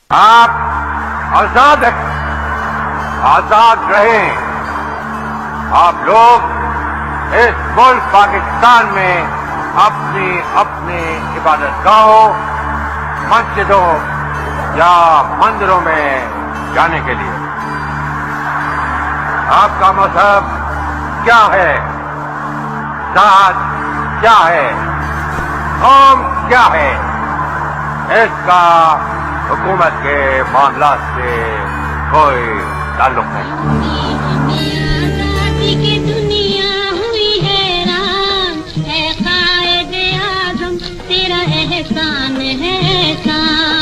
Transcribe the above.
آپ آزاد ہیں، آزاد رہیں۔ آپ لوگ اس ملک پاکستان میں اپنی اپنی عبادت گاہوں، مسجدوں یا مندروں میں جانے کے لیے۔ آپ کا مذہب کیا ہے، ذات کیا ہے، قوم کیا ہے، اس کا حکومت کے معاملات سے کوئی تعلق نہیں۔ آزادی کی دنیا ہوئی حیران، اے قائد اعظم تیرا احسان ہے احسان۔